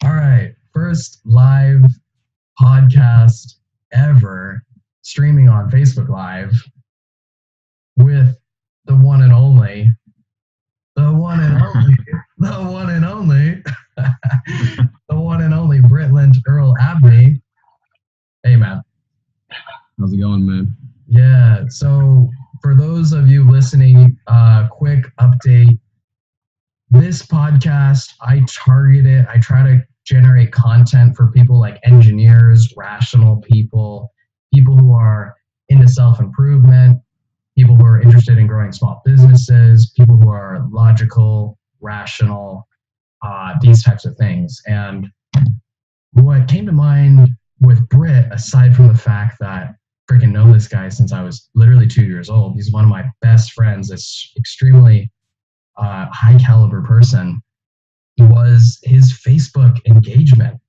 All right, first live podcast ever streaming on Facebook Live with the one and only, the one and only, the one and only, the one and only Brit Earl Abney. Hey, man. How's it going, man? Yeah, so for those of you listening, quick update. This podcast, I target it. I try to generate content for people like engineers, rational people, people who are into self improvement, people who are interested in growing small businesses, people who are logical, rational, these types of things. And what came to mind with Brit, aside from the fact that I freaking know this guy since I was literally 2 years old, he's one of my best friends. It's extremely high caliber person, was his Facebook engagement.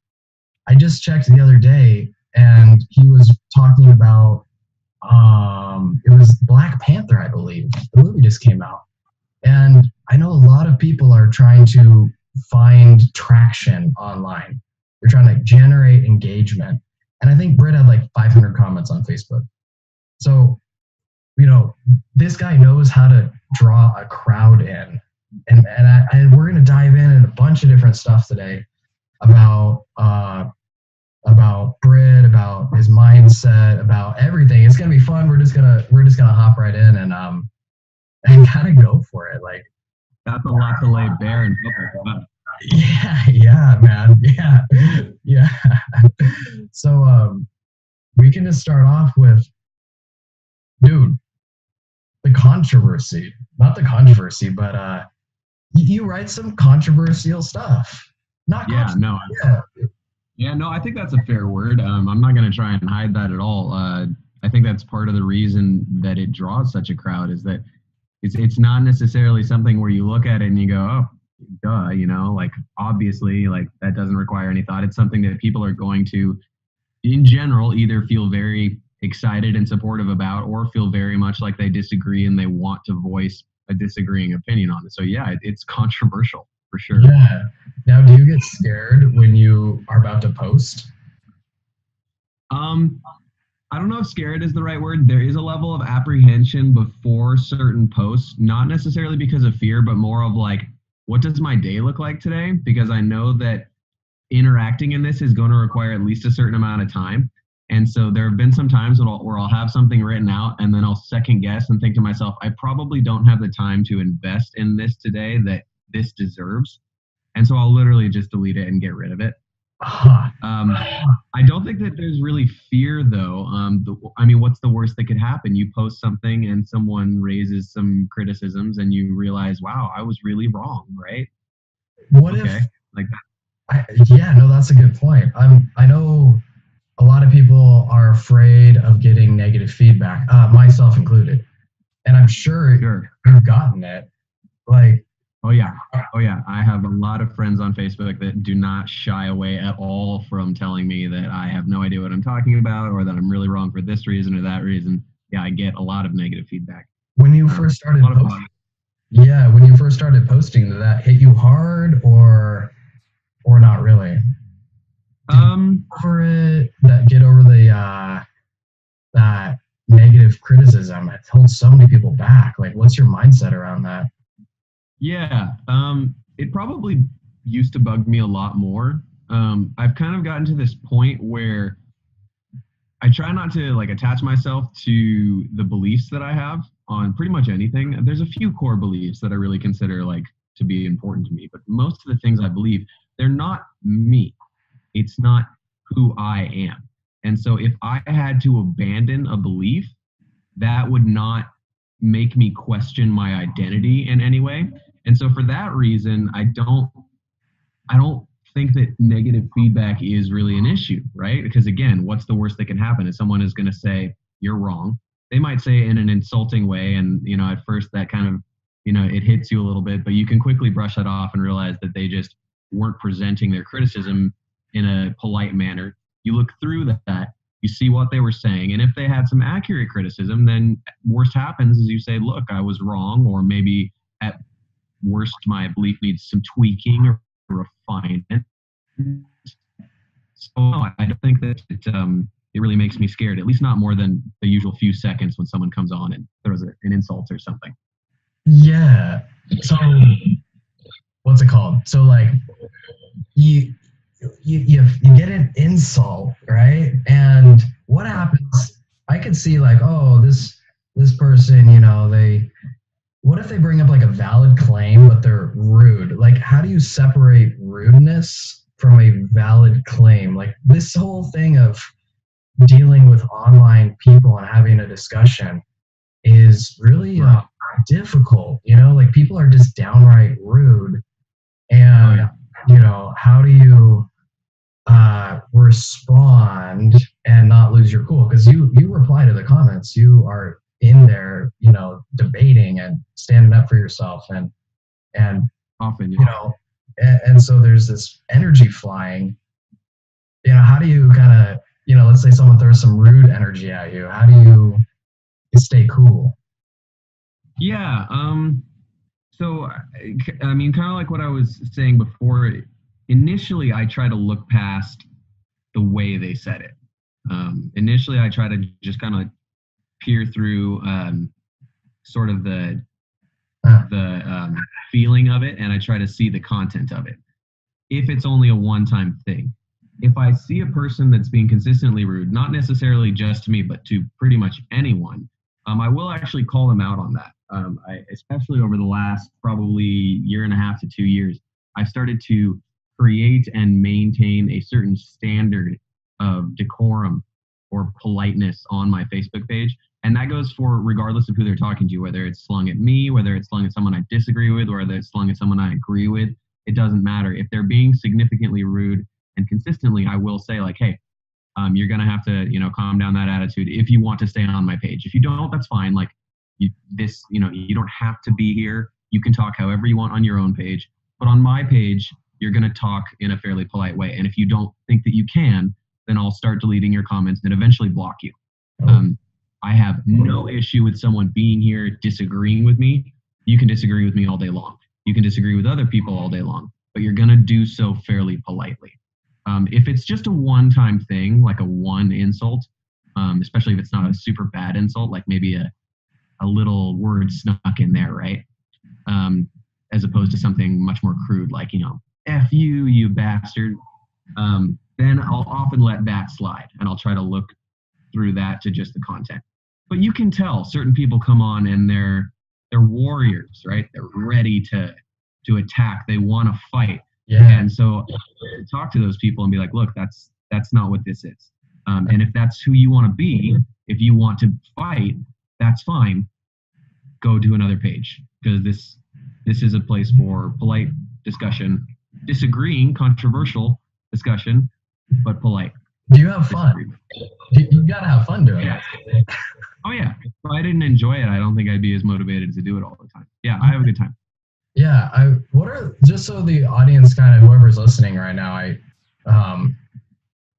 I just checked the other day and he was talking about it was Black Panther, I believe. The movie just came out. And I know a lot of people are trying to find traction online. They're trying to generate engagement. And I think Brit had like 500 comments on Facebook. So, this guy knows how to draw a crowd in. And we're going to dive in a bunch of different stuff today about Brit, about his mindset, about everything. It's going to be fun. We're just gonna hop right in and kind of go for it. Like, that's a lot to lay bare and yeah, man, yeah. So we can just start off with, dude, the controversy. Not the controversy, but you write some controversial stuff. Not no, I think that's a fair word. I'm not going to try and hide that at all. I think that's part of the reason that it draws such a crowd is that it's not necessarily something where you look at it and you go, oh, duh, like obviously like that doesn't require any thought. It's something that people are going to, in general, either feel very excited and supportive about or feel very much like they disagree and they want to voice a disagreeing opinion on it. So yeah, it's controversial for sure. Yeah. Now, do you get scared when you are about to post? I don't know if scared is the right word. There is a level of apprehension before certain posts, not necessarily because of fear, but more of like, what does my day look like today? Because I know that interacting in this is going to require at least a certain amount of time. And so there have been some times where I'll have something written out and then I'll second guess and think to myself, I probably don't have the time to invest in this today that this deserves. And so I'll literally just delete it and get rid of it. I don't think that there's really fear though. What's the worst that could happen? You post something and someone raises some criticisms and you realize, wow, I was really wrong, right? What if like that? That's a good point. I know a lot of people are afraid of getting negative feedback, myself included. And I'm sure you've gotten it. Like, Oh yeah. I have a lot of friends on Facebook that do not shy away at all from telling me that I have no idea what I'm talking about or that I'm really wrong for this reason or that reason. Yeah, I get a lot of negative feedback. When you first started posting, did that hit you hard or not really? Get over that negative criticism. It holds so many people back. Like, what's your mindset around that? Yeah, it probably used to bug me a lot more. I've kind of gotten to this point where I try not to like attach myself to the beliefs that I have on pretty much anything. There's a few core beliefs that I really consider like to be important to me, but most of the things I believe, they're not me. It's not who I am. And so if I had to abandon a belief, that would not make me question my identity in any way. And so for that reason, I don't think that negative feedback is really an issue, right? Because again, what's the worst that can happen is someone is going to say, you're wrong. They might say it in an insulting way. And, at first that kind of, it hits you a little bit, but you can quickly brush that off and realize that they just weren't presenting their criticism in a polite manner. You look through that, you see what they were saying. And if they had some accurate criticism, then worst happens is you say, look, I was wrong, or maybe at worst, my belief needs some tweaking or refinement. no, I don't think that it really makes me scared. At least not more than the usual few seconds when someone comes on and throws an insult or something. Yeah. So what's it called? So like you you get an insult, right? And what happens? I could see like, oh, this person, they what if they bring up like a valid claim, but they're rude? Like, how do you separate rudeness from a valid claim? Like this whole thing of dealing with online people and having a discussion is really difficult. Like people are just downright rude, and how do you respond and not lose your cool? Because you reply to the comments, you are in there, debating and standing up for yourself, and often, and so there's this energy flying. How do you kind of, let's say someone throws some rude energy at you, how do you stay cool? Yeah. So, I mean, kind of like what I was saying before, initially I try to look past the way they said it. Initially, I try to just kind of peer through sort of the feeling of it, and I try to see the content of it. If it's only a one-time thing. If I see a person that's being consistently rude, not necessarily just to me, but to pretty much anyone, I will actually call them out on that. Especially over the last probably year and a half to 2 years, I've started to create and maintain a certain standard of decorum or politeness on my Facebook page. And that goes for regardless of who they're talking to, whether it's slung at me, whether it's slung at someone I disagree with, or whether it's slung at someone I agree with. It doesn't matter. If they're being significantly rude and consistently, I will say like, hey, you're going to have to, calm down that attitude if you want to stay on my page. If you don't, that's fine. Like you don't have to be here. You can talk however you want on your own page, but on my page, you're going to talk in a fairly polite way. And if you don't think that you can, then I'll start deleting your comments and eventually block you. I have no issue with someone being here, disagreeing with me. You can disagree with me all day long. You can disagree with other people all day long, but you're going to do so fairly politely. If it's just a one-time thing, like a one insult, especially if it's not a super bad insult, like maybe a little word snuck in there, right? As opposed to something much more crude, like, F you, you bastard. Then I'll often let that slide, and I'll try to look through that to just the content. But you can tell certain people come on and they're warriors, right? They're ready to attack. They want to fight. Yeah. And so talk to those people and be like, look, that's not what this is. And if that's who you want to be, if you want to fight, that's fine. Go to another page, because this is a place for polite discussion, disagreeing, controversial discussion, but polite. Do you have fun? You gotta have fun doing it. Oh yeah. If I didn't enjoy it, I don't think I'd be as motivated to do it all the time. Yeah, I have a good time. Yeah, what are, just so the audience, kind of whoever's listening right now,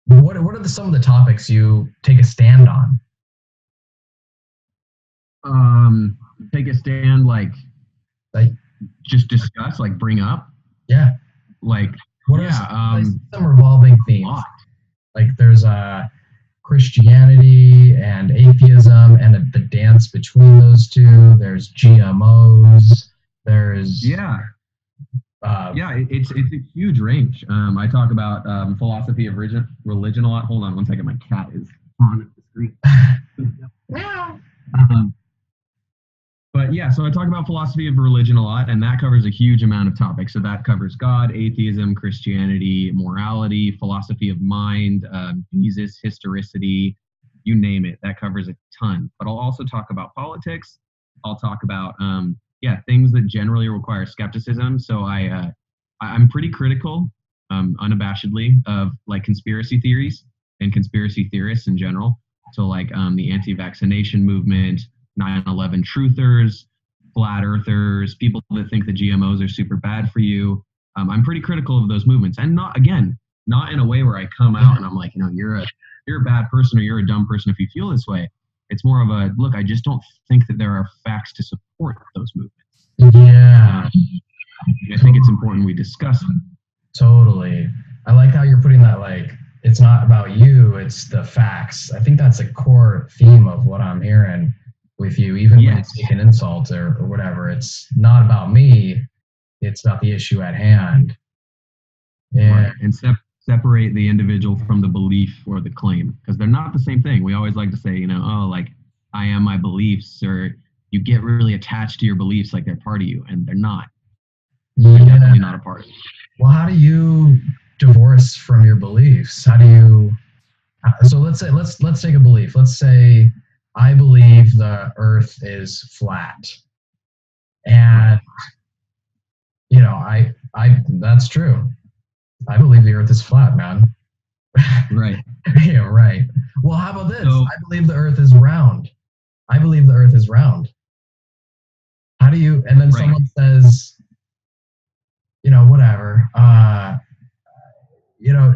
what are some of the topics you take a stand on? Take a stand, like just discuss, like bring up. Yeah. Like what are some revolving themes? Like there's Christianity and atheism and the dance between those two. There's GMOs. There's it's a huge range. I talk about philosophy of religion a lot. Hold on one second, my cat is on the screen. But yeah, so I talk about philosophy of religion a lot, and that covers a huge amount of topics. So that covers God, atheism, Christianity, morality, philosophy of mind, Jesus, historicity, you name it. That covers a ton. But I'll also talk about politics. I'll talk about things that generally require skepticism. So I'm pretty critical, unabashedly, of like conspiracy theories and conspiracy theorists in general. So like the anti-vaccination movement, 9/11 truthers, flat earthers, people that think the GMOs are super bad for you. I'm pretty critical of those movements, and not in a way where I come out and I'm like, you're a bad person or you're a dumb person if you feel this way. It's more of a look. I just don't think that there are facts to support those movements. Yeah, I think it's important we discuss them. Totally. I like how you're putting that, like it's not about you, it's the facts. I think that's a core theme of what I'm hearing with you, even when Yes. you take an insult or whatever. It's not about me, it's about the issue at hand. Yeah. Right. And separate the individual from the belief or the claim, because they're not the same thing. We always like to say, oh, like, I am my beliefs, or you get really attached to your beliefs like they're part of you, and they're not. They're definitely not a part of you. Well, how do you divorce from your beliefs? How do you? So let's take a belief. Let's say I believe the Earth is flat, and I that's true. I believe the Earth is flat, man. Right. Yeah, right. Well, how about this? So, I believe the Earth is round. I believe the Earth is round. How do you? And then someone says, whatever. I don't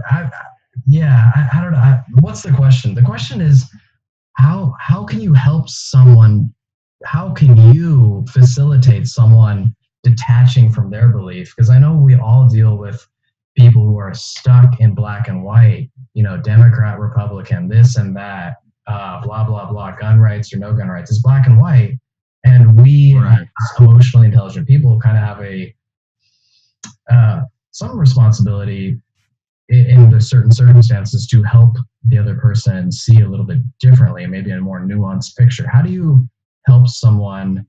know. What's the question? The question is, how can you help someone? How can you facilitate someone detaching from their belief? Because I know we all deal with people who are stuck in black and white, Democrat, Republican, this and that, blah, blah, blah, gun rights or no gun rights. It's black and white. And we, as emotionally intelligent people, kind of have some responsibility in the certain circumstances to help the other person see a little bit differently, maybe a more nuanced picture. How do you help someone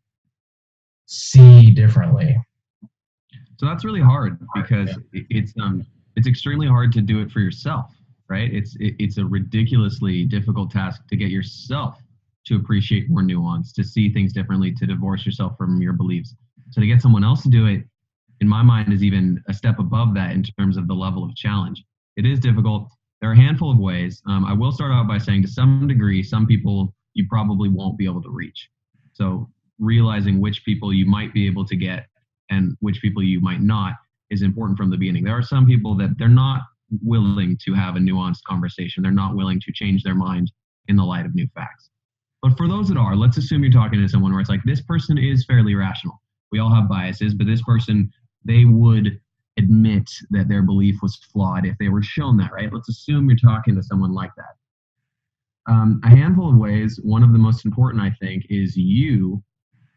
see differently? So that's really hard, because it's extremely hard to do it for yourself, right? It's a ridiculously difficult task to get yourself to appreciate more nuance, to see things differently, to divorce yourself from your beliefs. So to get someone else to do it, in my mind, is even a step above that in terms of the level of challenge. It is difficult. There are a handful of ways. I will start out by saying, to some degree, some people you probably won't be able to reach. So realizing which people you might be able to get and which people you might not is important from the beginning. There are some people that they're not willing to have a nuanced conversation. They're not willing to change their mind in the light of new facts. But for those that are, let's assume you're talking to someone where it's like, this person is fairly rational. We all have biases, but this person, they would admit that their belief was flawed if they were shown that, right? Let's assume you're talking to someone like that. A handful of ways. One of the most important, I think, is you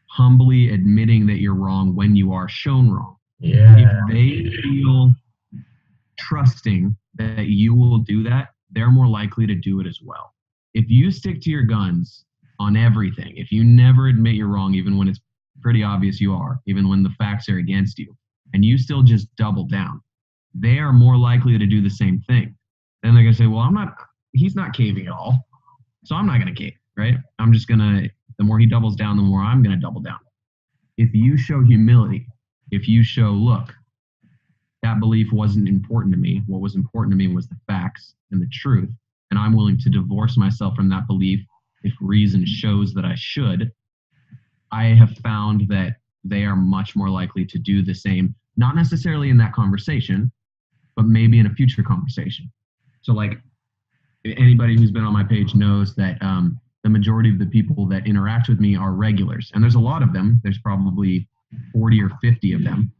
humbly admitting that you're wrong when you are shown wrong. Yeah. If they feel trusting that you will do that, they're more likely to do it as well. If you stick to your guns on everything, if you never admit you're wrong, even when it's pretty obvious you are, even when the facts are against you, and you still just double down, they are more likely to do the same thing. Then they're going to say, well, he's not caving at all, so I'm not going to cave, right? The more he doubles down, the more I'm going to double down. If you show humility, if you show, look, that belief wasn't important to me. What was important to me was the facts and the truth, and I'm willing to divorce myself from that belief if reason shows that I should, I have found that they are much more likely to do the same, not necessarily in that conversation, but maybe in a future conversation. So like anybody who's been on my page knows that the majority of the people that interact with me are regulars. And there's a lot of them. There's probably 40 or 50 of them.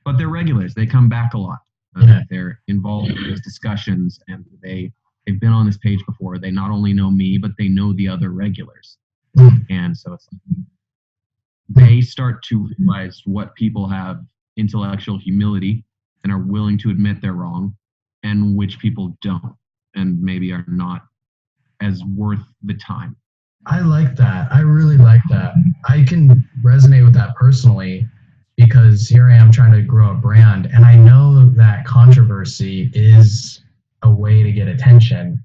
But they're regulars. They come back a lot. They're involved in those discussions, and they've been on this page before. They not only know me, but they know the other regulars. And so it's they start to realize what people have intellectual humility and are willing to admit they're wrong, and which people don't, and maybe are not as worth the time. I like that. I really like that. I can resonate with that personally, because here I am trying to grow a brand, and I know that controversy is a way to get attention,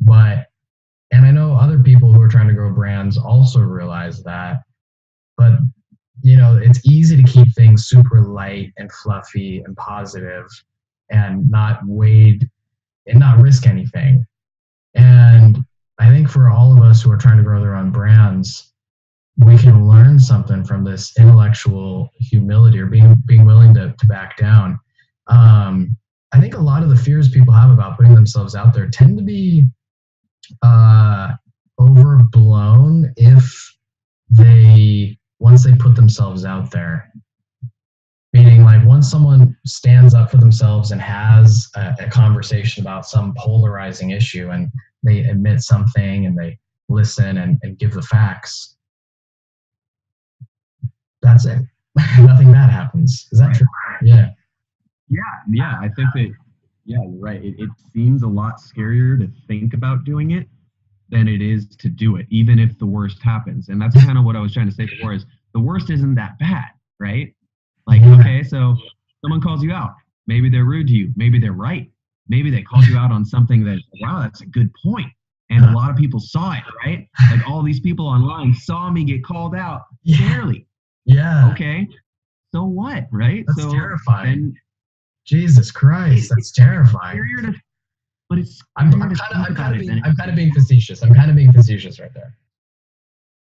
and I know other people who are trying to grow brands also realize that, but it's easy to keep things super light and fluffy and positive and not risk anything. And I think for all of us who are trying to grow their own brands, we can learn something from this intellectual humility, or being willing to back down. I think a lot of the fears people have about putting themselves out there tend to be overblown once they put themselves out there. Meaning, like, once someone stands up for themselves and has a conversation about some polarizing issue, and they admit something and they listen and give the facts, that's it. Nothing bad happens. Is that true? Yeah. Yeah. I think that, yeah, you're right. It seems a lot scarier to think about doing it than it is to do it, even if the worst happens. And that's kind of what I was trying to say before, is the worst isn't that bad, right? Like, okay, so someone calls you out. Maybe they're rude to you. Maybe they're right. Maybe they called you out on something that, wow, that's a good point. And a lot of people saw it, right? Like, all these people online saw me get called out fairly. Yeah. Okay. So what, right? That's so terrifying. Then, Jesus Christ, that's terrifying. But it's I'm kind of being facetious. I'm kind of being facetious right there.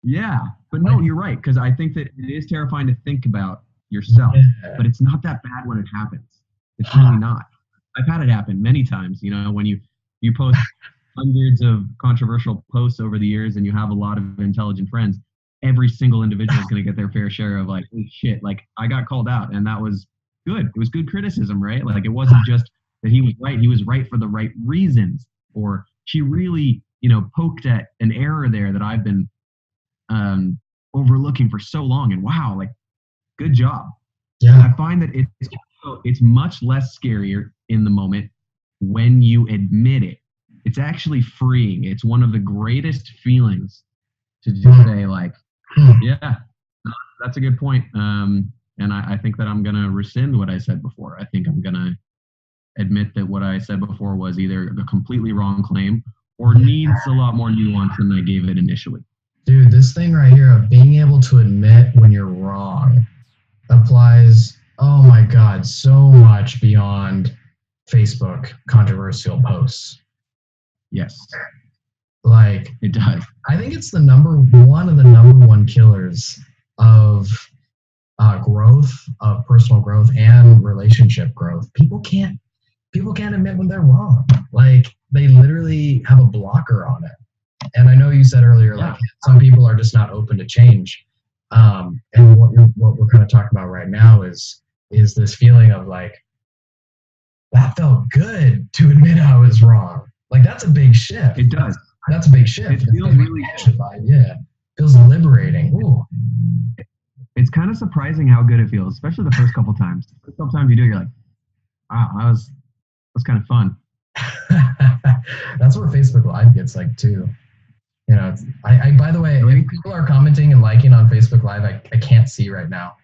Yeah, but no, you're right, because I think that it is terrifying to think about yourself, but it's not that bad when it happens. It's really not. I've had it happen many times. You know, when you post hundreds of controversial posts over the years, and you have a lot of intelligent friends, every single individual is going to get their fair share of, like, oh shit, like, I got called out, and that was good. It was good criticism, right? Like, it wasn't just that he was right. He was right for the right reasons, or she really, poked at an error there that I've been overlooking for so long, and wow, like, good job. Yeah. I find that it's much less scarier in the moment when you admit it. It's actually freeing. It's one of the greatest feelings to just say, like, yeah, that's a good point. And I think that I'm going to rescind what I said before. I think I'm going to admit that what I said before was either a completely wrong claim or needs a lot more nuance than I gave it initially. Dude, this thing right here of being able to admit when you're wrong applies, oh my God, so much beyond Facebook controversial posts. Yes. Like, it does. I think it's one of the number one killers of growth, of personal growth and relationship growth. People can't admit when they're wrong. Like, they literally have a blocker on it. And I know you said earlier, like, some people are just not open to change. And what we're kind of talking about right now is this feeling of, like, that felt good to admit I was wrong. Like, that's a big shift. It does. That's a big shift. It feels really good. Yeah. Feels liberating. Ooh. It's kind of surprising how good it feels, especially the first couple times. The first couple times you do it, you're like, wow, that was kind of fun. That's where Facebook Live gets, like, too. I by the way, if people are commenting and liking on Facebook Live, I can't see right now.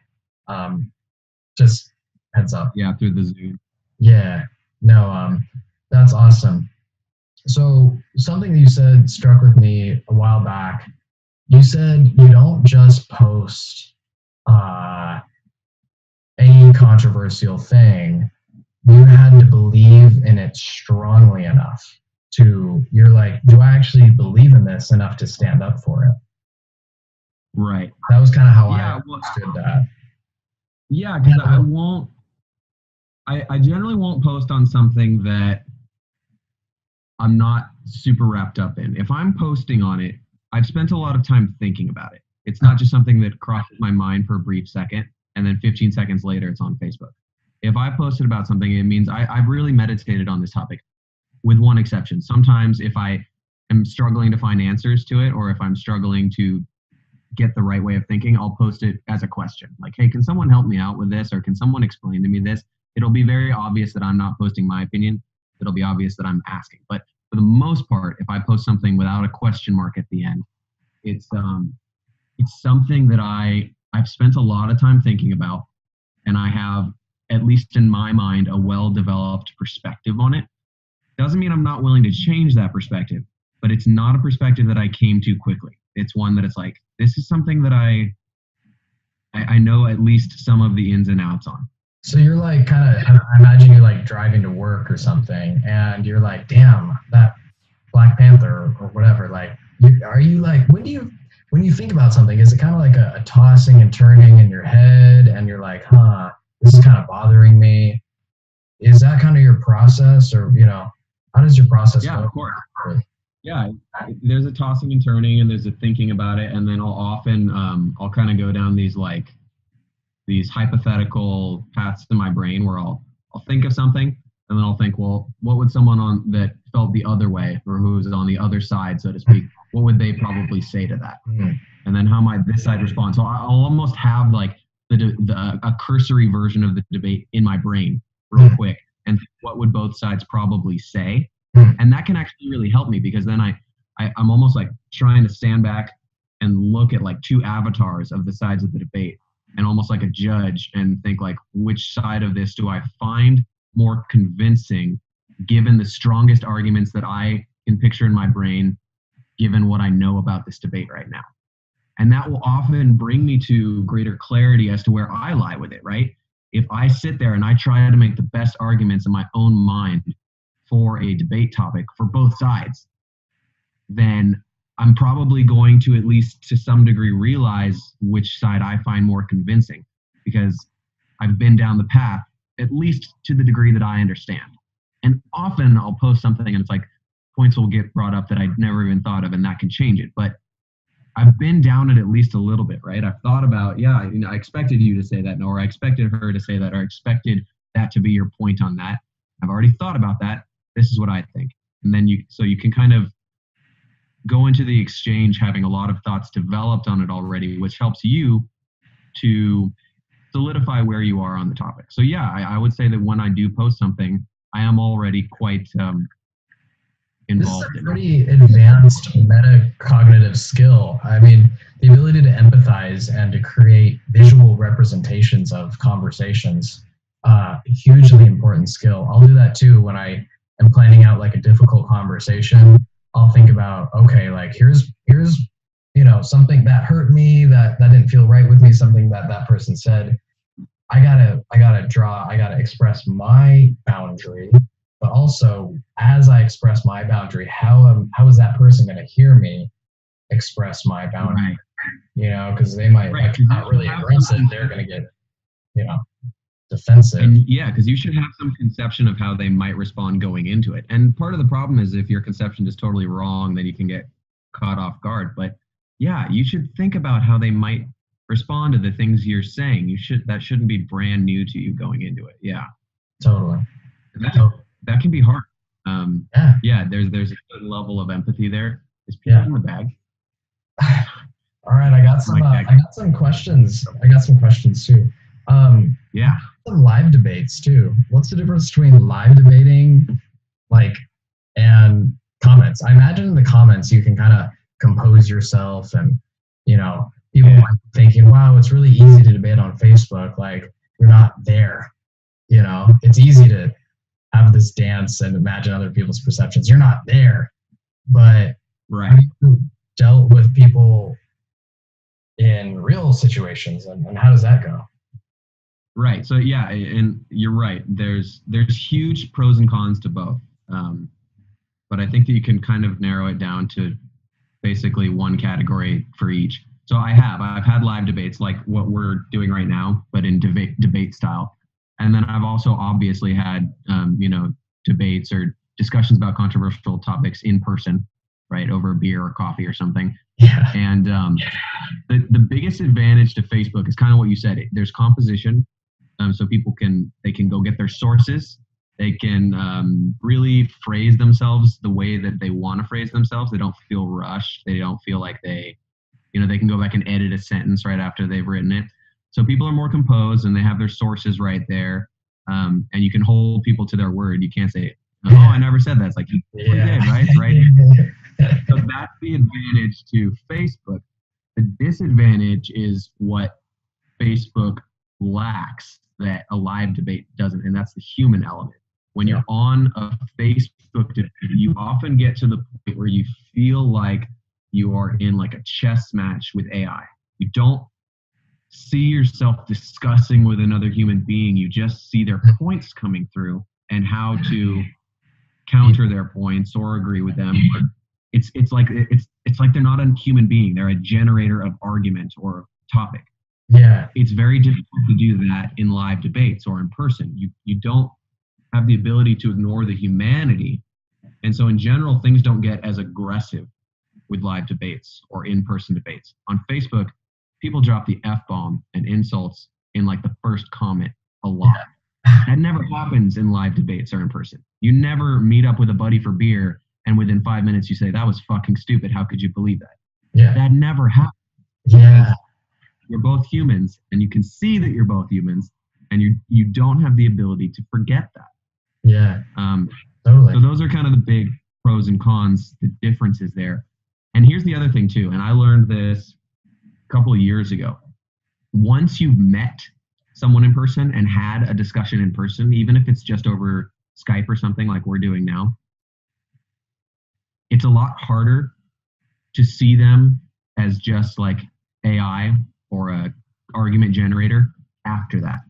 Just heads up. Yeah, through the Zoom. Yeah. No, that's awesome. So something that you said struck with me a while back. You said you don't just post any controversial thing. You had to believe in it strongly enough you're like, do I actually believe in this enough to stand up for it? Right. That was kind of how I understood that. Yeah, because I generally won't post on something that I'm not super wrapped up in. If I'm posting on it, I've spent a lot of time thinking about it. It's not just something that crosses my mind for a brief second, and then 15 seconds later, it's on Facebook. If I posted about something, it means I've really meditated on this topic, with one exception. Sometimes if I am struggling to find answers to it, or if I'm struggling to get the right way of thinking, I'll post it as a question. Like, hey, can someone help me out with this? Or can someone explain to me this? It'll be very obvious that I'm not posting my opinion. It'll be obvious that I'm asking. But for the most part, if I post something without a question mark at the end, it's something that I've spent a lot of time thinking about, and I have, at least in my mind, a well-developed perspective on it. Doesn't mean I'm not willing to change that perspective, but it's not a perspective that I came to quickly. It's one that it's like, this is something that I know at least some of the ins and outs on. So you're like, kind of, I imagine you're like driving to work or something, and you're like, damn, that Black Panther or whatever. Like, are you like, when you think about something, is it kind of like a tossing and turning in your head, and you're like, this is kind of bothering me? Is that kind of your process, or, how does your process go? Yeah, of course. Yeah, there's a tossing and turning, and there's a thinking about it, and then I'll often I'll kind of go down these, like, these hypothetical paths in my brain where I'll think of something and then I'll think, well, what would someone on that felt the other way or who's on the other side, so to speak, what would they probably say to that? And then how might this side respond? So I'll almost have like a cursory version of the debate in my brain real quick, and what would both sides probably say? And that can actually really help me, because then I'm almost like trying to stand back and look at like two avatars of the sides of the debate, and almost like a judge, and think like, which side of this do I find more convincing given the strongest arguments that I can picture in my brain, given what I know about this debate right now. And that will often bring me to greater clarity as to where I lie with it, right? If I sit there and I try to make the best arguments in my own mind for a debate topic for both sides, then I'm probably going to, at least to some degree, realize which side I find more convincing, because I've been down the path, at least to the degree that I understand. And often I'll post something and it's like points will get brought up that I'd never even thought of, and that can change it. But I've been down it at least a little bit, right? I've thought about, I expected you to say that, or I expected her to say that, or I expected that to be your point on that. I've already thought about that. This is what I think. And then you can kind of go into the exchange having a lot of thoughts developed on it already, which helps you to solidify where you are on the topic. So yeah, I would say that when I do post something, I am already quite involved. This is a pretty advanced metacognitive skill. I mean, the ability to empathize and to create visual representations of conversations, hugely important skill. I'll do that too when I am planning out like a difficult conversation. I'll think about, okay, like here's something that hurt me, that didn't feel right with me, something that person said. I gotta express my boundary, but also as I express my boundary, how is that person gonna hear me express my boundary? Right. Because they might like not really aggressive, they're gonna get, defensive. And yeah, because you should have some conception of how they might respond going into it. And part of the problem is if your conception is totally wrong, then you can get caught off guard. But yeah, you should think about how they might respond to the things you're saying. That shouldn't be brand new to you going into it. Yeah. Totally. That can be hard. Yeah, there's a certain level of empathy there. Is Pete in the bag? All right, I got some questions. I got some questions too. Yeah. Some live debates too. What's the difference between live debating, and comments? I imagine in the comments you can kind of compose yourself, and people might be thinking, wow, it's really easy to debate on Facebook. Like, you're not there. It's easy to have this dance and imagine other people's perceptions. You're not there. But have you dealt with people in real situations, and how does that go? Right. So yeah, and you're right. There's huge pros and cons to both. But I think that you can kind of narrow it down to basically one category for each. So I've had live debates like what we're doing right now, but in debate style. And then I've also obviously had, debates or discussions about controversial topics in person, right, over a beer or coffee or something. Yeah. And the biggest advantage to Facebook is kind of what you said. There's composition. So people can go get their sources. They can really phrase themselves the way that they want to phrase themselves. They don't feel rushed. They don't feel like they can go back and edit a sentence right after they've written it. So people are more composed and they have their sources right there. And you can hold people to their word. You can't say, oh, I never said that. It's like, you did, right? So that's the advantage to Facebook. The disadvantage is what Facebook lacks that a live debate doesn't, and that's the human element. When you're on a Facebook debate, you often get to the point where you feel like you are in like a chess match with AI. You don't see yourself discussing with another human being. You just see their points coming through and how to counter their points or agree with them. But it's like they're not a human being. They're a generator of argument or topic. Yeah. It's very difficult to do that in live debates or in person. You don't have the ability to ignore the humanity. And so in general, things don't get as aggressive with live debates or in-person debates. On Facebook, people drop the F-bomb and insults in like the first comment a lot. That never happens in live debates or in person. You never meet up with a buddy for beer and within 5 minutes you say, that was fucking stupid. How could you believe that? Yeah. That never happens. Yeah. You're both humans and you can see that you're both humans and you don't have the ability to forget that. Yeah. Totally. So those are kind of the big pros and cons, the differences there. And here's the other thing too, and I learned this a couple of years ago. Once you've met someone in person and had a discussion in person, even if it's just over Skype or something like we're doing now, it's a lot harder to see them as just like AI or a argument generator after that.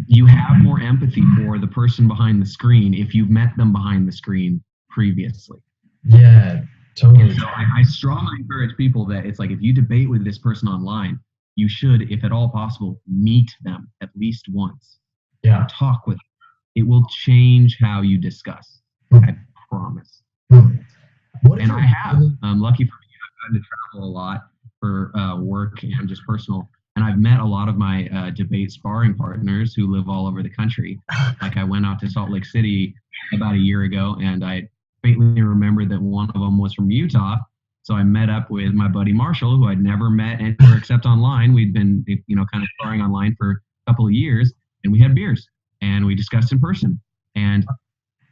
You have more empathy for the person behind the screen if you've met them behind the screen previously. Yeah, totally. And so I strongly encourage people that it's like if you debate with this person online, you should, if at all possible, meet them at least once. Yeah. Talk with them. It will change how you discuss. I promise. And I have. Lucky for me, I've gotten to travel a lot for work and just personal. And I've met a lot of my debate sparring partners who live all over the country. Like I went out to Salt Lake City about a year ago, and I faintly remember that one of them was from Utah. So I met up with my buddy Marshall, who I'd never met anywhere except online. We'd been, kind of sparring online for a couple of years, and we had beers and we discussed in person. And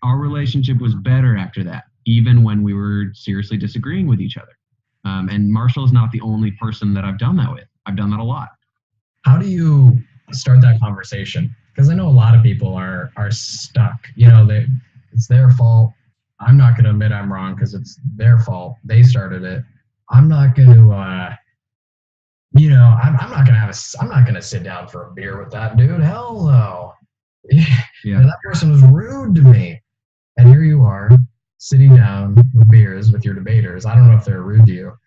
our relationship was better after that, even when we were seriously disagreeing with each other. And Marshall is not the only person that I've done that with. I've done that a lot. How do you start that conversation? Because I know a lot of people are stuck. It's their fault. I'm not going to admit I'm wrong because it's their fault. They started it. I'm not going to, I'm not going to sit down for a beer with that dude. Hell no. Yeah. That person was rude to me. And here you are sitting down with beers with your debaters. I don't know if they're rude to you,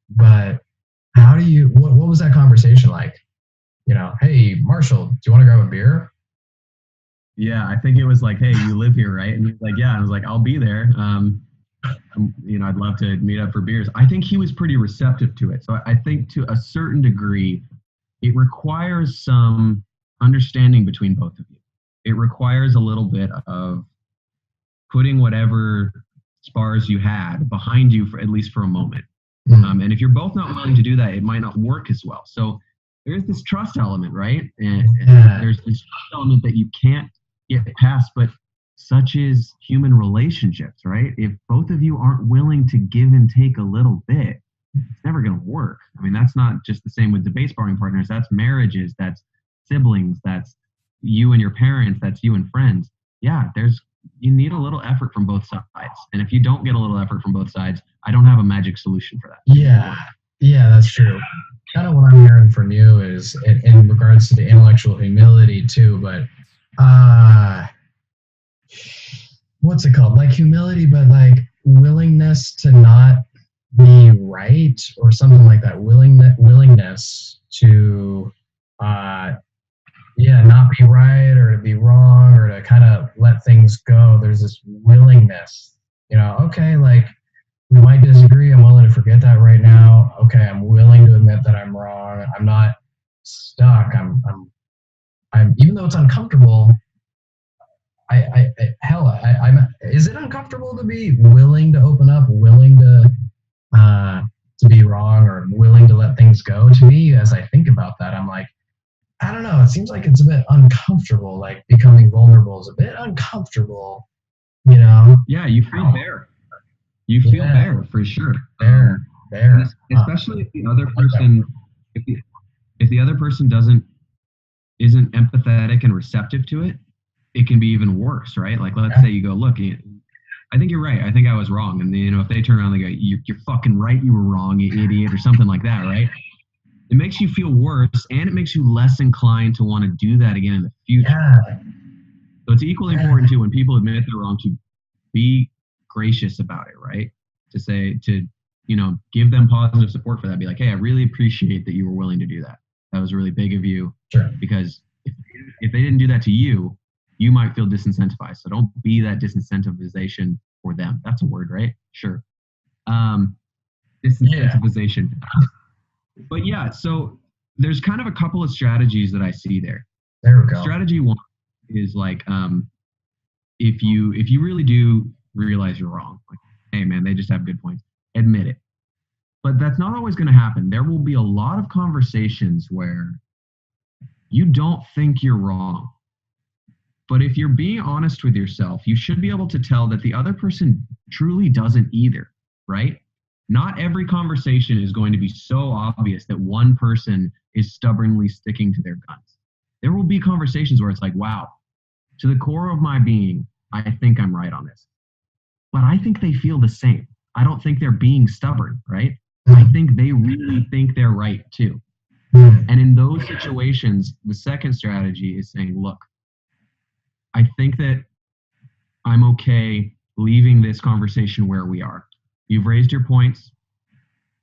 but how do you, what was that conversation like? Hey, Marshall, do you want to grab a beer? Yeah, I think it was like, hey, you live here, right? And he's like, yeah. I was like, I'll be there. I'd love to meet up for beers. I think he was pretty receptive to it. So I think to a certain degree, it requires some understanding between both of you. It requires a little bit of putting whatever spars you had behind you for at least for a moment. And if you're both not willing to do that, it might not work as well. So there's this trust element, right? And there's this trust element that you can't get past, but such is human relationships, right? If both of you aren't willing to give and take a little bit, it's never going to work. I mean, that's not just the same with debate sparring partners. That's marriages, that's siblings, that's you and your parents, that's you and friends. Yeah, you need a little effort from both sides. And if you don't get a little effort from both sides, I don't have a magic solution for that. Yeah, that's true. Kind of what I'm hearing from you is in regards to the intellectual humility too, but what's it called? Like humility, but like willingness to not be right or something like that. Willingness to not be right or to be wrong or to kind of let things go. There's this willingness, okay, like we might disagree. I'm willing to forget that right now. Okay, I'm willing to admit that I'm wrong. I'm not stuck. I'm even though it's uncomfortable. Is it uncomfortable to be willing to open up, willing to be wrong, or willing to let things go? To me, as I think about that, I'm like, I don't know. It seems like it's a bit uncomfortable. Like becoming vulnerable is a bit uncomfortable. Yeah, you feel bare. You feel bare for sure. Bare. Especially if the other person, if the other person isn't empathetic and receptive to it, it can be even worse, right? Like, let's say you go, look, I think you're right. I think I was wrong. And if they turn around and they go, you're fucking right. You were wrong, you idiot, or something like that, right? It makes you feel worse, and it makes you less inclined to want to do that again in the future. Yeah. So it's equally important too when people admit they're wrong to be gracious about it, right? To give them positive support for that. Be like, hey, I really appreciate that you were willing to do that. That was really big of you. Sure. Because if they didn't do that to you, you might feel disincentivized. So don't be that disincentivization for them. That's a word, right? Sure. Disincentivization. But yeah, so there's kind of a couple of strategies that I see there. There we go. Strategy one is like, if you really do realize you're wrong, like, hey man, they just have good points, admit it. But that's not always going to happen. There will be a lot of conversations where you don't think you're wrong. But if you're being honest with yourself, you should be able to tell that the other person truly doesn't either, right? Not every conversation is going to be so obvious that one person is stubbornly sticking to their guns. There will be conversations where it's like, wow, to the core of my being, I think I'm right on this. But I think they feel the same. I don't think they're being stubborn, right? I think they really think they're right too. And in those situations, the second strategy is saying, look, I think that I'm okay leaving this conversation where we are. You've raised your points.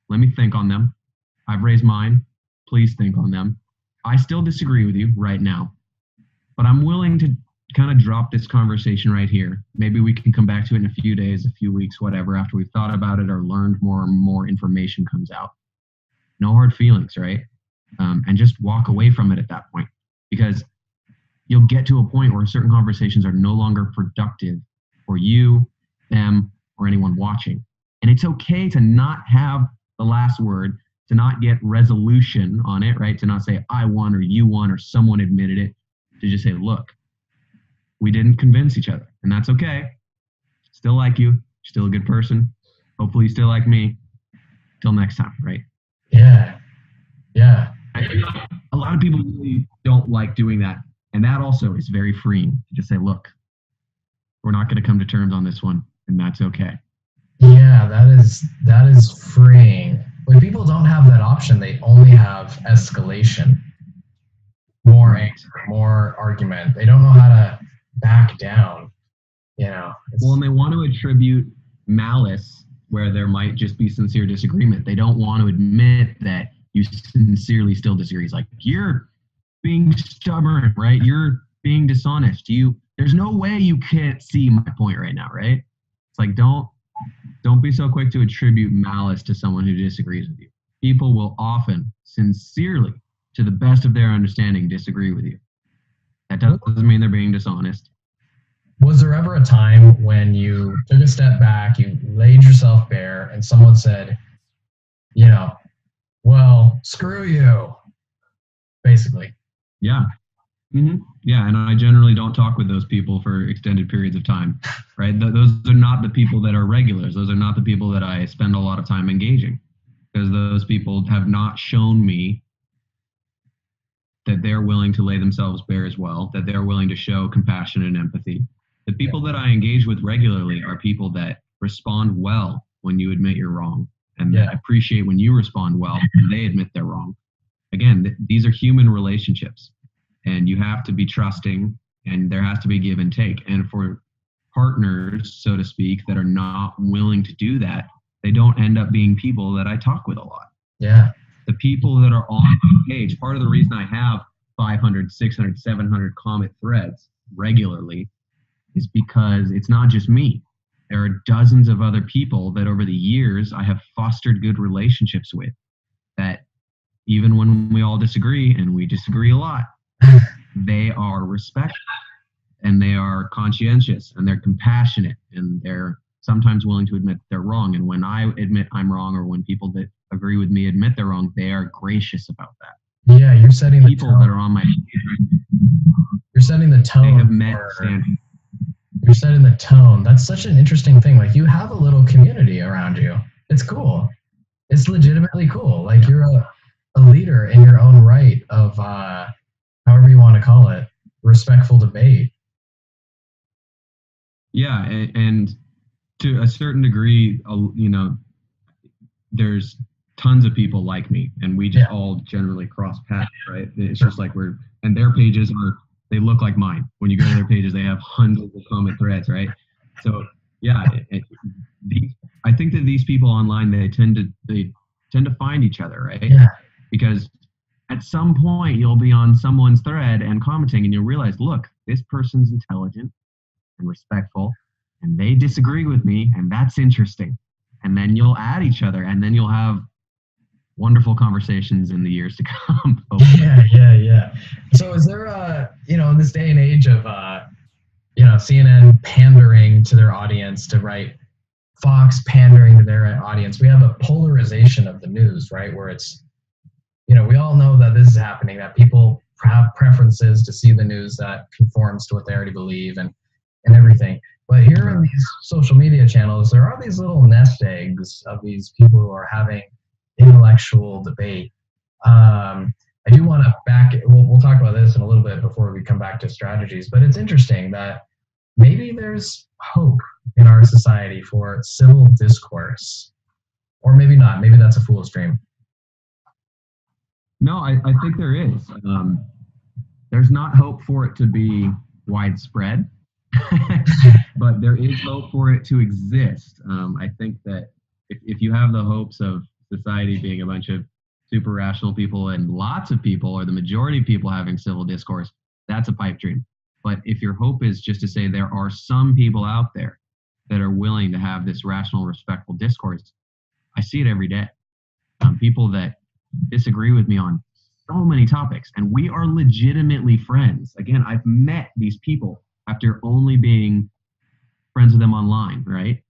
Let me think on them. I've raised mine. Please think on them. I still disagree with you right now, but I'm willing to kind of drop this conversation right here. Maybe we can come back to it in a few days, a few weeks, whatever, after we've thought about it or learned more and more information comes out. No hard feelings, right? And just walk away from it at that point, because you'll get to a point where certain conversations are no longer productive for you, them, or anyone watching. And it's okay to not have the last word, to not get resolution on it, right? To not say, I won or you won or someone admitted it. To just say, look, we didn't convince each other, and that's okay. Still like you, still a good person. Hopefully you still like me. Till next time, right? Yeah. Yeah. A lot of people really don't like doing that. And that also is very freeing to just say, look, we're not going to come to terms on this one, and that's okay. Yeah, that is freeing. When people don't have that option, they only have escalation, more anger, more argument. They don't know how to back down. Well, and they want to attribute malice where there might just be sincere disagreement. They don't want to admit that you sincerely still disagree. It's like, you're being stubborn, right? You're being dishonest. There's no way you can't see my point right now, right? It's like, don't be so quick to attribute malice to someone who disagrees with you. People will often, sincerely, to the best of their understanding, disagree with you. That doesn't mean they're being dishonest. Was there ever a time when you took a step back, you laid yourself bare, and someone said, well, screw you, basically? Yeah. Mm-hmm. Yeah, and I generally don't talk with those people for extended periods of time, right? Those are not the people that are regulars. Those are not the people that I spend a lot of time engaging, because those people have not shown me that they're willing to lay themselves bare as well, that they're willing to show compassion and empathy. The people that I engage with regularly are people that respond well when you admit you're wrong, and that appreciate when you respond well and they admit they're wrong. Again, these are human relationships, and you have to be trusting, and there has to be give and take. And for partners, so to speak, that are not willing to do that, they don't end up being people that I talk with a lot. Yeah. The people that are on my page, part of the reason I have 500, 600, 700 comment threads regularly is because it's not just me. There are dozens of other people that over the years I have fostered good relationships with, that even when we all disagree, and we disagree a lot, they are respectful, and they are conscientious, and they're compassionate, and they're sometimes willing to admit they're wrong. And when I admit I'm wrong, or when people that agree with me admit they're wrong, they are gracious about that. Yeah, you're setting the people tone. That are on my page. You're setting the tone. They have met standing. You're setting the tone. That's such an interesting thing. Like, you have a little community around you. It's cool. It's legitimately cool. Like, you're a leader in your own right of however you want to call it, respectful debate. Yeah, and to a certain degree, there's tons of people like me, and we just all generally cross paths, right? It's just like and their pages they look like mine. When you go to their pages, they have hundreds of comment threads, right? So yeah, I think that these people online, they tend to find each other, right? Yeah. Because at some point you'll be on someone's thread and commenting, and you'll realize, look, this person's intelligent and respectful, and they disagree with me, and that's interesting. And then you'll add each other, and then you'll have wonderful conversations in the years to come. Yeah. So is there in this day and age of CNN pandering to their audience to write, Fox pandering to their audience, we have a polarization of the news, right? Where it's, we all know that this is happening, that people have preferences to see the news that conforms to what they already believe and everything. But here in these social media channels, there are these little nest eggs of these people who are having intellectual debate. I do want to we'll talk about this in a little bit before we come back to strategies, but it's interesting that maybe there's hope in our society for civil discourse, or maybe not. Maybe that's a fool's dream. No, I think there is. There's not hope for it to be widespread, but there is hope for it to exist. I think that if you have the hopes of society being a bunch of super rational people and lots of people, or the majority of people having civil discourse, that's a pipe dream. But if your hope is just to say there are some people out there that are willing to have this rational, respectful discourse, I see it every day. People that disagree with me on so many topics, and we are legitimately friends. Again, I've met these people after only being friends with them online, right?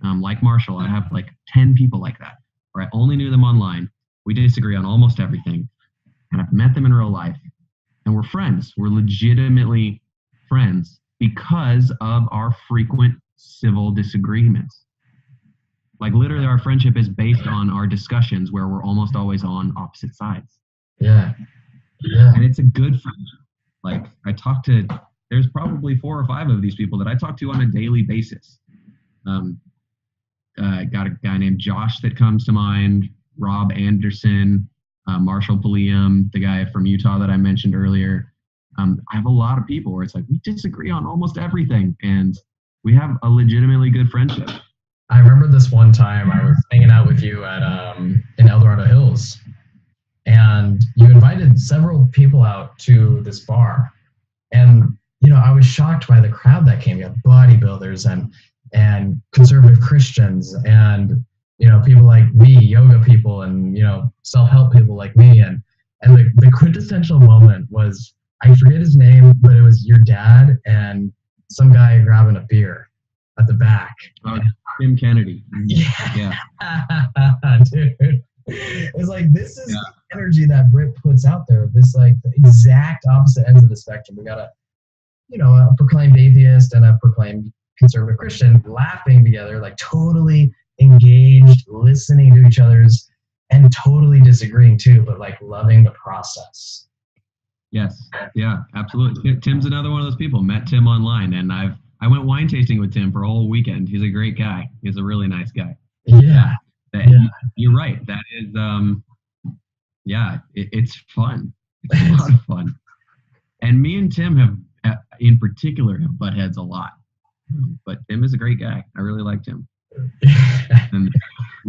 Like Marshall, I have like 10 people like that, where I only knew them online. We disagree on almost everything, and I've met them in real life, and we're friends. We're legitimately friends because of our frequent civil disagreements. Like literally our friendship is based on our discussions where we're almost always on opposite sides. Yeah. And it's a good friendship. Like there's probably 4 or 5 of these people that I talk to on a daily basis. Got a guy named Josh that comes to mind, Rob Anderson, Marshall Pulliam, the guy from Utah that I mentioned earlier. I have a lot of people where it's like we disagree on almost everything, and we have a legitimately good friendship. I remember this one time I was hanging out with you at in El Dorado Hills, and you invited several people out to this bar, and I was shocked by the crowd that came. You had bodybuilders and conservative Christians, and people like me, yoga people, and self-help people like me, and the quintessential moment was, I forget his name, but it was your dad and some guy grabbing a beer at the back. Tim Kennedy. Yeah. Dude. It's like, this is the energy that Brit puts out there. This like the exact opposite ends of the spectrum. We got a proclaimed atheist and a proclaimed conservative Christian laughing together, like totally engaged, listening to each other's, and totally disagreeing too, but like loving the process. Yes. Yeah, absolutely. Tim's another one of those people. Met Tim online, and I went wine tasting with Tim for a whole weekend. He's a great guy. He's a really nice guy. Yeah. You're right. That is, it's fun. It's a lot of fun. And me and Tim have, in particular, have butt heads a lot. But Tim is a great guy. I really liked him. And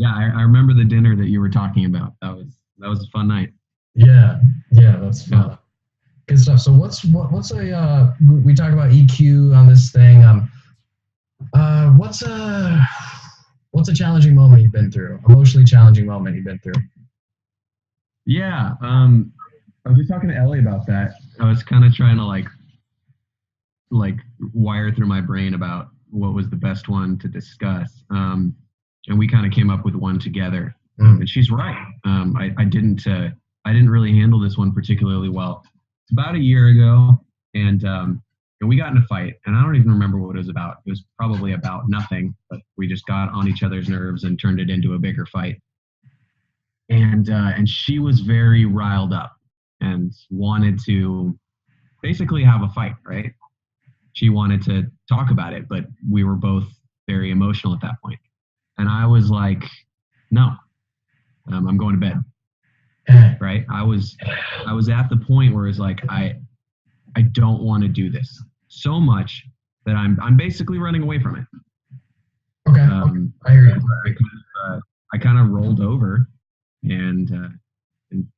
I remember the dinner that you were talking about. That was a fun night. Yeah, that's fun. Yeah. Good stuff. So what's a we talk about EQ on this thing. What's a challenging moment you've been through? Emotionally challenging moment you've been through? Yeah. I was just talking to Ellie about that. I was kind of trying to like wire through my brain about what was the best one to discuss. And we kind of came up with one together. And she's right. I didn't really handle this one particularly well. It's about a year ago, and we got in a fight, and I don't even remember what it was about. It was probably about nothing, but we just got on each other's nerves and turned it into a bigger fight. And she was very riled up and wanted to basically have a fight, right? She wanted to talk about it, but we were both very emotional at that point. And I was like, no, I'm going to bed. Right? I was at the point where it's like, I don't want to do this so much that I'm basically running away from it. Okay. I hear you. I kind of rolled over and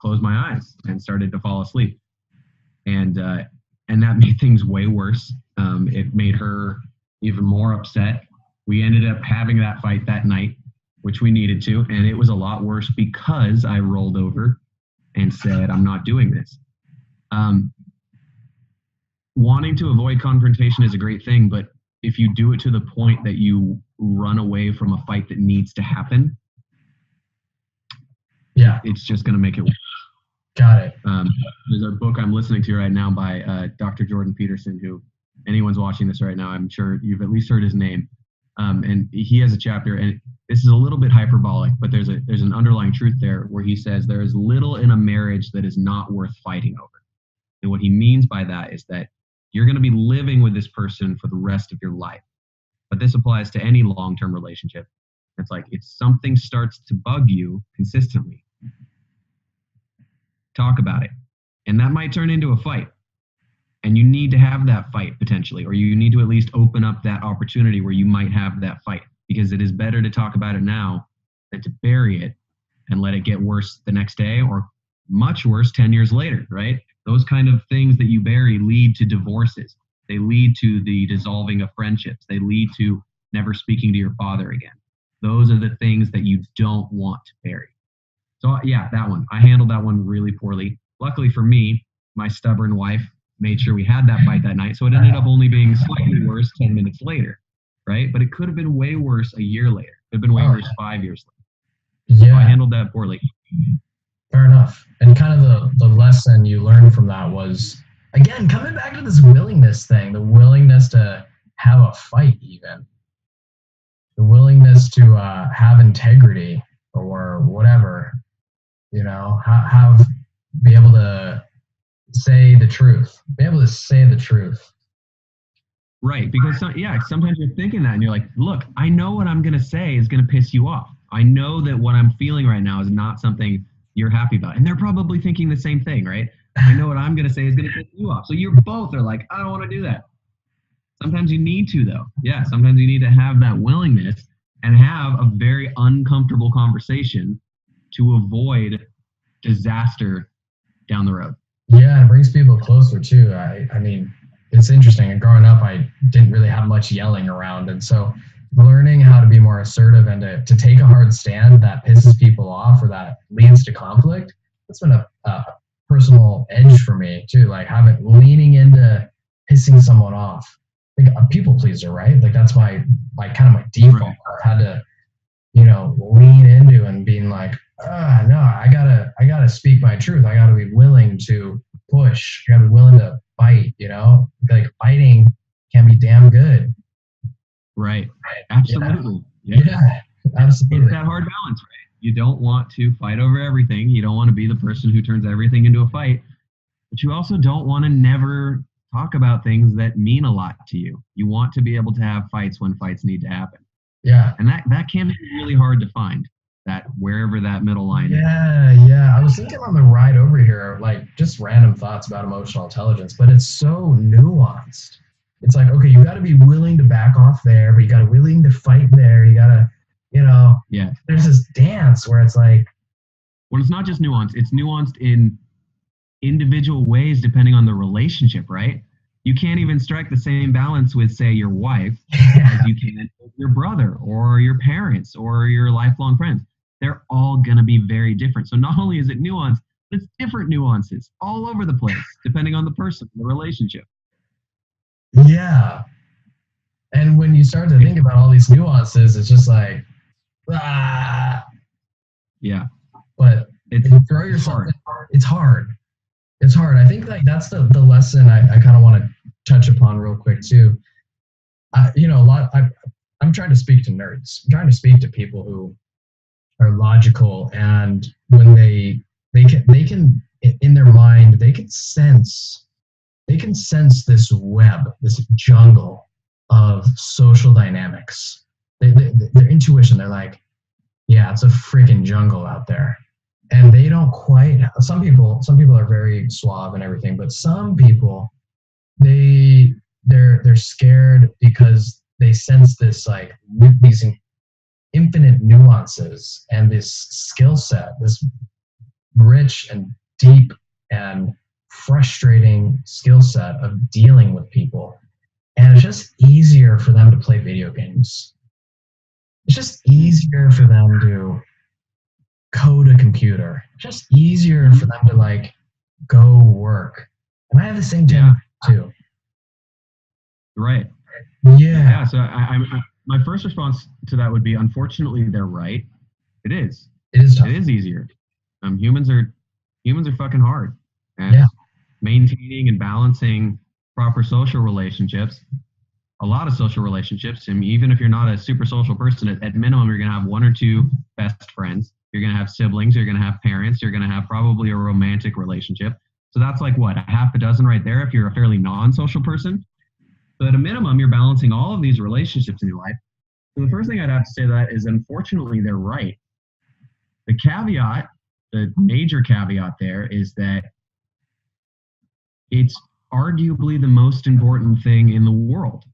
closed my eyes and started to fall asleep. And that made things way worse. It made her even more upset. We ended up having that fight that night. which we needed to. And it was a lot worse because I rolled over and said, I'm not doing this. Wanting to avoid confrontation is a great thing, but if you do it to the point that you run away from a fight that needs to happen, it's just going to make it worse. Got it. There's a book I'm listening to right now by Dr. Jordan Peterson, who anyone's watching this right now, I'm sure you've at least heard his name. And he has a chapter, and this is a little bit hyperbolic, but there's an underlying truth there where he says there is little in a marriage that is not worth fighting over. And what he means by that is that you're going to be living with this person for the rest of your life. But this applies to any long-term relationship. It's like if something starts to bug you consistently, talk about it. And that might turn into a fight. And you need to have that fight potentially, or you need to at least open up that opportunity where you might have that fight, because it is better to talk about it now than to bury it and let it get worse the next day, or much worse 10 years later, right? Those kind of things that you bury lead to divorces. They lead to the dissolving of friendships. They lead to never speaking to your father again. Those are the things that you don't want to bury. So yeah, that one. I handled that one really poorly. Luckily for me, my stubborn wife made sure we had that fight that night. So it ended up only being slightly worse 10 minutes later, right? But it could have been way worse a year later. It could have been way worse 5 years later. Yeah. So I handled that poorly. Fair enough. And kind of the lesson you learned from that was, again, coming back to this willingness thing, the willingness to have a fight even. The willingness to have integrity or whatever, you know, be able to say the truth. Be able to say the truth. Right, because sometimes you're thinking that and you're like, look, I know what I'm going to say is going to piss you off. I know that what I'm feeling right now is not something you're happy about. And they're probably thinking the same thing, right? I know what I'm going to say is going to piss you off. So you both are like, I don't want to do that. Sometimes you need to, though. Yeah, sometimes you need to have that willingness and have a very uncomfortable conversation to avoid disaster down the road. Yeah, it brings people closer, too. I mean, it's interesting. And growing up, I didn't really have much yelling around. And so learning how to be more assertive and to take a hard stand that pisses people off or that leads to conflict, that's been a personal edge for me, too. Like leaning into pissing someone off. Like a people pleaser, right? Like that's my kind of my default. Right. I've had to, lean into and being like, no, I gotta speak my truth. I gotta be willing to push. I gotta be willing to fight, like fighting can be damn good. Right. Absolutely. Yeah, absolutely. It's that hard balance, right? You don't want to fight over everything. You don't want to be the person who turns everything into a fight, but you also don't want to never talk about things that mean a lot to you. You want to be able to have fights when fights need to happen. Yeah. And that can be really hard to find, that wherever that middle line is. Yeah. I was thinking on the ride over here, like just random thoughts about emotional intelligence, but it's so nuanced. It's like, okay, you got to be willing to back off there, but you got to be willing to fight there. You got to, yeah. There's this dance where it's like. Well, it's not just nuanced. It's nuanced in individual ways depending on the relationship, right? You can't even strike the same balance with, say, your wife as you can with your brother or your parents or your lifelong friends. They're all going to be very different. So not only is it nuanced, but it's different nuances all over the place depending on the person, the relationship. Yeah. And when you start to think about all these nuances, it's just like, Yeah. But if you throw yourself in, it's hard. It's hard. I think like that's the lesson I kind of want to touch upon real quick too. I'm trying to speak to nerds. I'm trying to speak to people who are logical, and when they can in their mind they can sense this web, this jungle of social dynamics. Their intuition. They're like, yeah, it's a freaking jungle out there. And they don't quite. Some people are very suave and everything, but some people, they're scared because they sense this like these infinite nuances and this skill set, this rich and deep and frustrating skill set of dealing with people, and it's just easier for them to play video games. It's just easier for them to code a computer. Just easier for them to like go work. And I have the same tendency too. Right. Yeah. So my first response to that would be, unfortunately, they're right. It is. It is tough. It is easier. Humans are fucking hard. And maintaining and balancing proper social relationships, a lot of social relationships, and even if you're not a super social person, at minimum, you're going to have one or two best friends. You're going to have siblings. You're going to have parents. You're going to have probably a romantic relationship. So that's like what, a half a dozen right there if you're a fairly non-social person. So at a minimum, you're balancing all of these relationships in your life. So the first thing I'd have to say to that is, unfortunately, they're right. The caveat, the major caveat there is that it's arguably the most important thing in the world.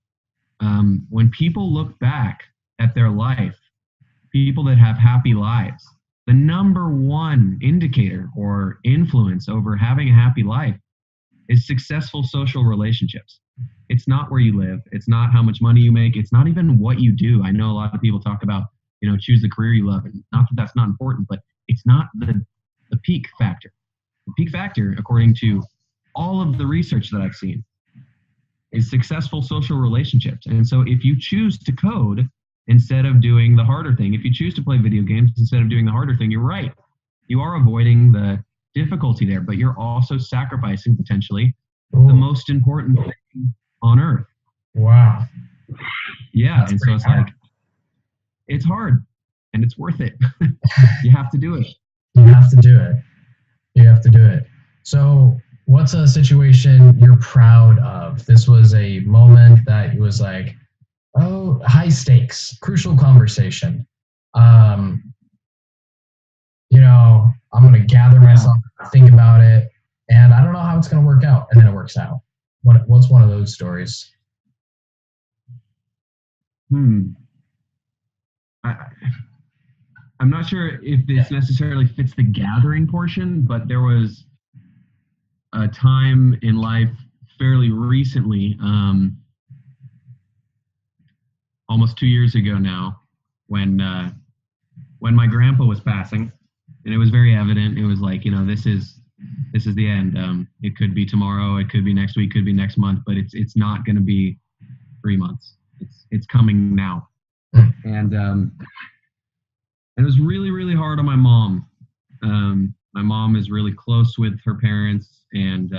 When people look back at their life, people that have happy lives, the number one indicator or influence over having a happy life is successful social relationships. It's not where you live. It's not how much money you make. It's not even what you do. I know a lot of people talk about, choose the career you love, and not that that's not important, but it's not the peak factor. The peak factor, according to all of the research that I've seen, is successful social relationships. And so if you choose to code instead of doing the harder thing, if you choose to play video games instead of doing the harder thing, you're right. You are avoiding the difficulty there, but you're also sacrificing potentially the most important thing on earth. Wow. Yeah. That's and so it's hard. Like, it's hard and it's worth it. You have to do it. You have to do it. You have to do it. So what's a situation you're proud of? This was a moment that was like, oh, high stakes, crucial conversation. I'm going to gather myself, think about it, and I don't know how it's going to work out, and then it works out. What's one of those stories? I'm not sure if this necessarily fits the gathering portion, but there was a time in life fairly recently, almost 2 years ago now, when my grandpa was passing, and it was very evident. It was like, this is the end. It could be tomorrow, it could be next week, could be next month, but it's not going to be 3 months. It's coming now, and it was really, really hard on my mom. My mom is really close with her parents, and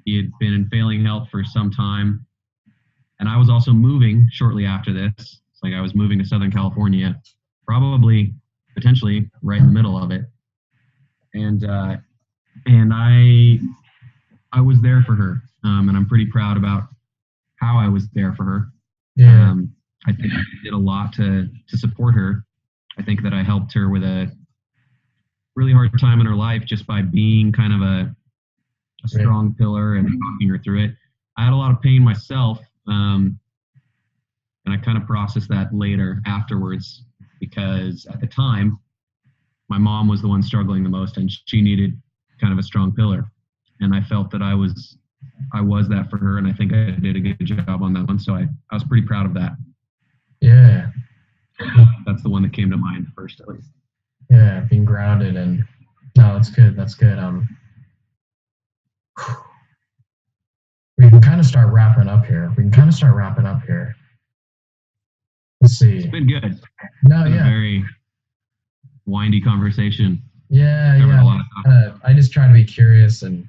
he had been in failing health for some time. And I was also moving shortly after this. It's like I was moving to Southern California, potentially right in the middle of it. And I was there for her, and I'm pretty proud about how I was there for her. Yeah. I think I did a lot to support her. I think that I helped her with a really hard time in her life just by being kind of a strong pillar and talking her through it. I had a lot of pain myself, and I kind of processed that later afterwards, because at the time, my mom was the one struggling the most, and she needed kind of a strong pillar. And I felt that I was that for her, and I think I did a good job on that one. So I was pretty proud of that. Yeah. That's the one that came to mind first, at least. Yeah, being grounded, and no, that's good. That's good. We can kind of start wrapping up here. Let's see. It's been good. No, a very windy conversation. Yeah. I just try to be curious and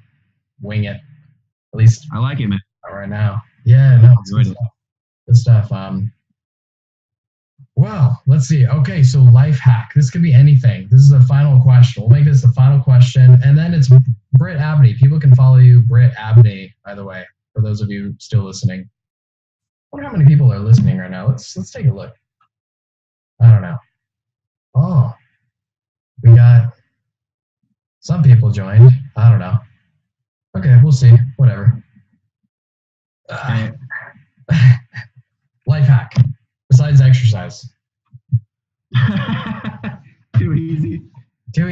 wing it. At least I like it, man. Right now. Yeah, no, it's good stuff. Good stuff. Well, let's see. Okay, so life hack. This could be anything. This is the final question. We'll make this the final question, and then it's Brit Abney. People can follow you, Brit Abney, by the way, for those of you still listening. I wonder how many people are listening right now. Let's take a look. I don't know. Oh, we got some people joined. I don't know. Okay, we'll see. Whatever. Life hack. Besides exercise. Too easy. Too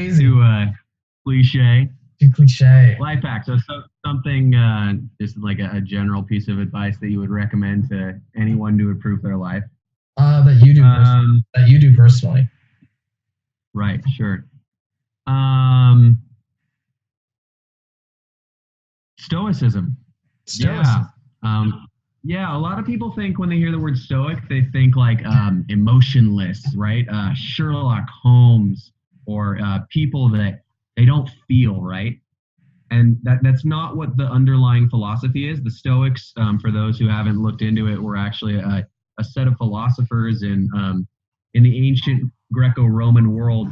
cliche. Too cliche. Life hack. So something, just like a general piece of advice that you would recommend to anyone to improve their life. That you do. do personally? Right, sure. Stoicism. Stoicism. Yeah. Yeah, a lot of people think when they hear the word stoic, they think like emotionless, right? Sherlock Holmes or people that they don't feel, right? And that's not what the underlying philosophy is. The Stoics, for those who haven't looked into it, were actually a set of philosophers in the ancient Greco-Roman world,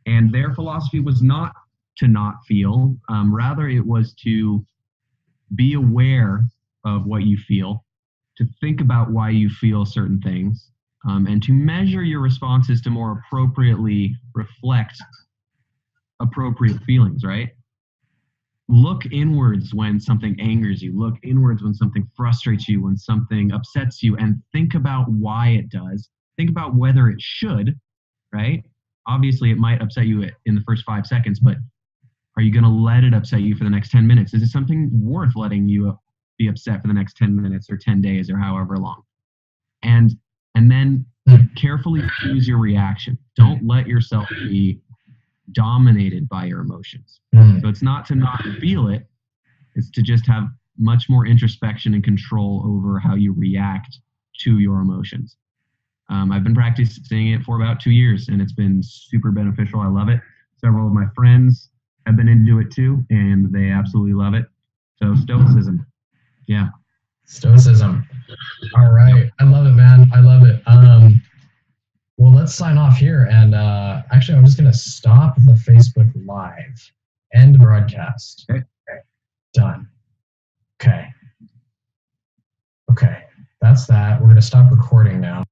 and their philosophy was not to not feel. Rather, it was to be aware of what you feel, to think about why you feel certain things, and to measure your responses to more appropriately reflect appropriate feelings, right? Look inwards when something angers you. Look inwards when something frustrates you, when something upsets you, and think about why it does. Think about whether it should, right? Obviously, it might upset you in the first 5 seconds, but are you going to let it upset you for the next 10 minutes? Is it something worth letting you be upset for the next 10 minutes or 10 days or however long? And then carefully choose your reaction. Don't let yourself be dominated by your emotions. So it's not to not feel it, it's to just have much more introspection and control over how you react to your emotions. I've been practicing it for about 2 years, and it's been super beneficial. I love it. Several of my friends have been into it too, and they absolutely love it. So Stoicism. Yeah. Stoicism. All right. I love it, man. I love it. Well, let's sign off here. And actually, I'm just going to stop the Facebook Live. End broadcast. Okay. Done. Okay. Okay. That's that. We're going to stop recording now.